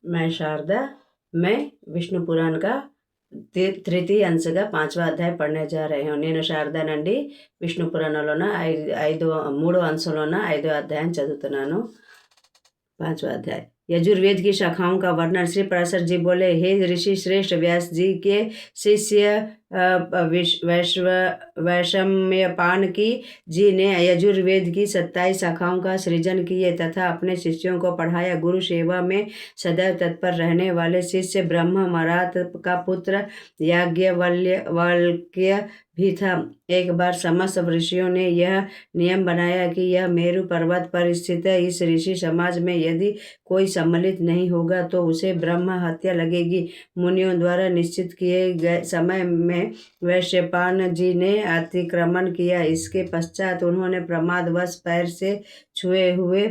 मैं शारदा। मैं विष्णु पुराण का తృతీయ అంశగా 5వ అధ్యాయం పढ़ने जा रही हूँ। నేను శారదానండి। విష్ణు పురాణంలోన మూడో అంశంలోన 5వ అధ్యాయం చదువుతున్నాను। 5वां अध्याय। यजुर्वेद की शाखाओं का वर्णन। श्री पराशर जी बोले, हे ऋषि श्रेष्ठ, व्यास जी के शिष्य वैषम्यपान की जी ने यजुर्वेद की 27 शाखाओं का सृजन किए तथा अपने शिष्यों को पढ़ाया। गुरु सेवा में सदैव तत्पर रहने वाले शिष्य ब्रह्म मरात का पुत्र याज्ञवल्क्य भी था। एक बार समस्त ऋषियों ने यह नियम बनाया कि यह मेरु पर्वत पर स्थित है। इस ऋषि समाज में यदि कोई सम्मिलित नहीं होगा तो उसे ब्रह्म हत्या लगेगी। मुनियों द्वारा निश्चित किए गए समय में वैश्यपायन जी ने अतिक्रमण किया। इसके पश्चात उन्होंने प्रमादवश पैर से छुए हुए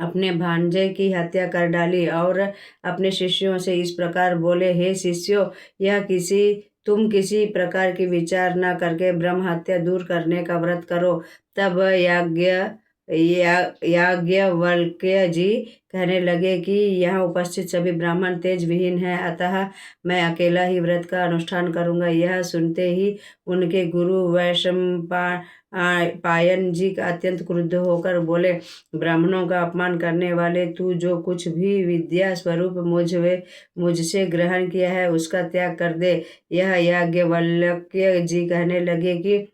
अपने भांजे की हत्या कर डाली और अपने शिष्यों से इस प्रकार बोले, हे शिष्यों, तुम किसी प्रकार की विचार न करके ब्रह्म हत्या दूर करने का व्रत करो। तब याज्ञवल्क्य जी कहने लगे कि यहाँ उपस्थित सभी ब्राह्मण तेज विहीन हैं, अतः मैं अकेला ही व्रत का अनुष्ठान करूँगा। यह सुनते ही उनके गुरु वैशंपायन जी अत्यंत क्रुद्ध होकर बोले, ब्राह्मणों का अपमान करने वाले, तू जो कुछ भी विद्या स्वरूप मुझसे ग्रहण किया है उसका त्याग कर दे। यह याज्ञवल्क्य जी कहने लगे कि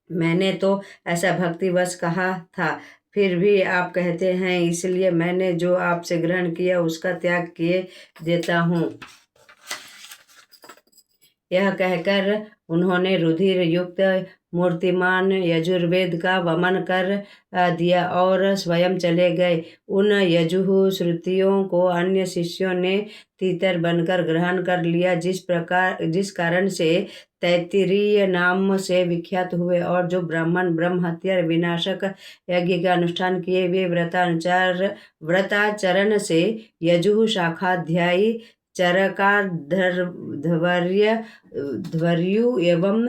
मैंने तो ऐसा भक्तिवश कहा था, फिर भी आप कहते हैं, इसलिए मैंने जो आपसे ग्रहण किया उसका त्याग किए देता हूँ। यह कहकर उन्होंने रुधिर युक्त मूर्तिमान यजुर्वेद का वमन कर दिया और स्वयं चले गए। उन यजुः श्रुतियों को अन्य शिष्यों ने तीतर बनकर ग्रहण कर लिया, जिस कारण से तैत्तिरीय नाम से विख्यात हुए। और जो ब्राह्मण ब्रह्म हत्या विनाशक यज्ञ का अनुष्ठान किए, वे व्रताचरण से यजुः शाखाध्यायी चरकाध्वर्यु एवं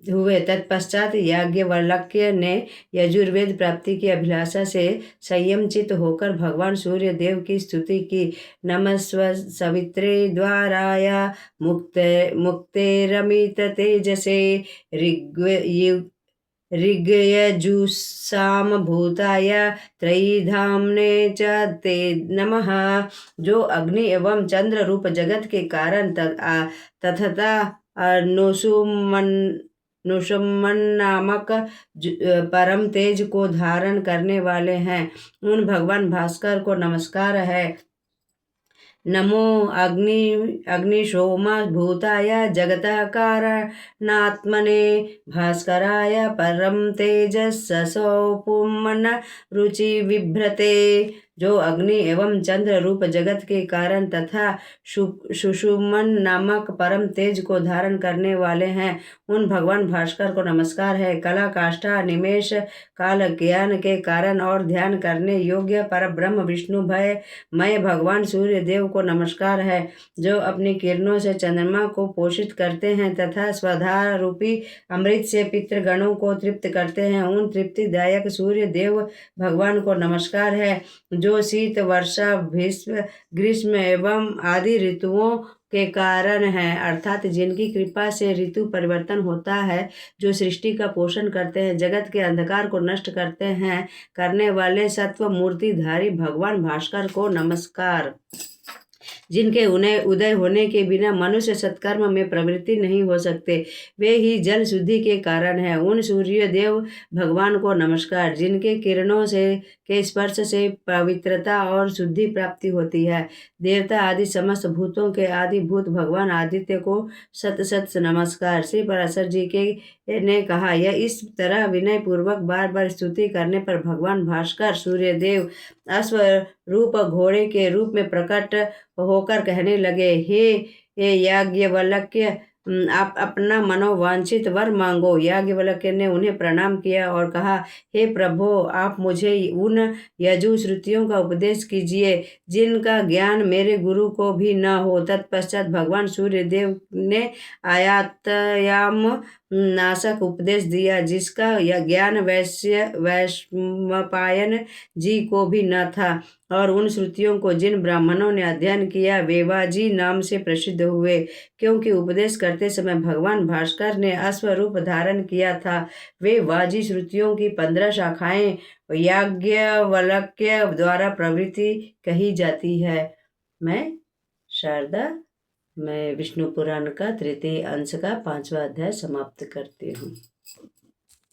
हुए। तत्पश्चात याज्ञवल्क्य ने यजुर्वेद प्राप्ति की अभिलाषा से संयमचित होकर भगवान सूर्य देव की स्तुति की। नमस्व सवित्रे द्वाराय मुक्तेरमित तेजसे ऋग्यजुषाम भूताय त्रयीधाम्ने च ते नमः। जो अग्नि एवं चंद्र रूप जगत के कारण तथा नुषुमन नामक परम तेज को धारण करने वाले हैं, उन भगवान भास्कर को नमस्कार है। नमो अग्निशोम भूताय जगतः कारणात्मने भास्कराय परम तेजसोपुमन रुचि विभ्रते। जो अग्नि एवं चंद्र रूप जगत के कारण तथा सुषुमन नामक परम तेज को धारण करने वाले हैं, उन भगवान भास्कर को नमस्कार है। कला काष्ठा निमेष काल ज्ञान के कारण और ध्यान करने योग्य पर ब्रह्म विष्णु मय भगवान सूर्य देव को नमस्कार है, जो अपनी किरणों से चंद्रमा को पोषित करते हैं तथा स्वधा रूपी अमृत से पितृगणों को तृप्त करते हैं। उन तृप्तिदायक सूर्य देव भगवान को नमस्कार है, जो शीत वर्षा भीष्म ग्रीष्म एवं आदि ऋतुओं के कारण है, अर्थात जिनकी कृपा से ऋतु परिवर्तन होता है, जो सृष्टि का पोषण करते हैं, जगत के अंधकार को नष्ट करते हैं, करने वाले सत्व मूर्तिधारी भगवान भास्कर को नमस्कार। जिनके उदय होने के बिना मनुष्य सत्कर्म में प्रवृत्ति नहीं हो सकते, वे ही जल शुद्धि के कारण है। उन सूर्य देव भगवान को नमस्कार, जिनके किरणों के स्पर्श से पवित्रता और शुद्धि प्राप्ति होती है। देवता आदि समस्त भूतों के आदि भूत भगवान आदित्य को सत सत नमस्कार। श्री पराशर जी ने कहा, यह इस तरह विनय पूर्वक बार बार स्तुति करने पर भगवान भास्कर सूर्य देव अश्व रूप घोड़े के रूप में प्रकट होकर कहने लगे, हे याज्ञवल्क्य, आप अपना मनोवांछित वर मांगो। याज्ञवल्क्य ने उन्हें प्रणाम किया और कहा, हे प्रभो, आप मुझे उन यजु श्रुतियों का उपदेश कीजिए जिनका ज्ञान मेरे गुरु को भी न हो। तत्पश्चात भगवान सूर्य देव ने आयातयाम नाशक उपदेश दिया, जिसका यह ज्ञान वैशंपायन जी को भी न था। और उन श्रुतियों को जिन ब्राह्मणों ने अध्ययन किया वे वाजी नाम से प्रसिद्ध हुए, क्योंकि उपदेश करते समय भगवान भास्कर ने अश्व रूप धारण किया था। वे वाजी श्रुतियों की 15 शाखाएं याज्ञवल्क्य द्वारा प्रवृत्ति कही जाती है। मैं शारदा, मैं विष्णु पुराण का तृतीय अंश का 5वां अध्याय समाप्त करती हूँ।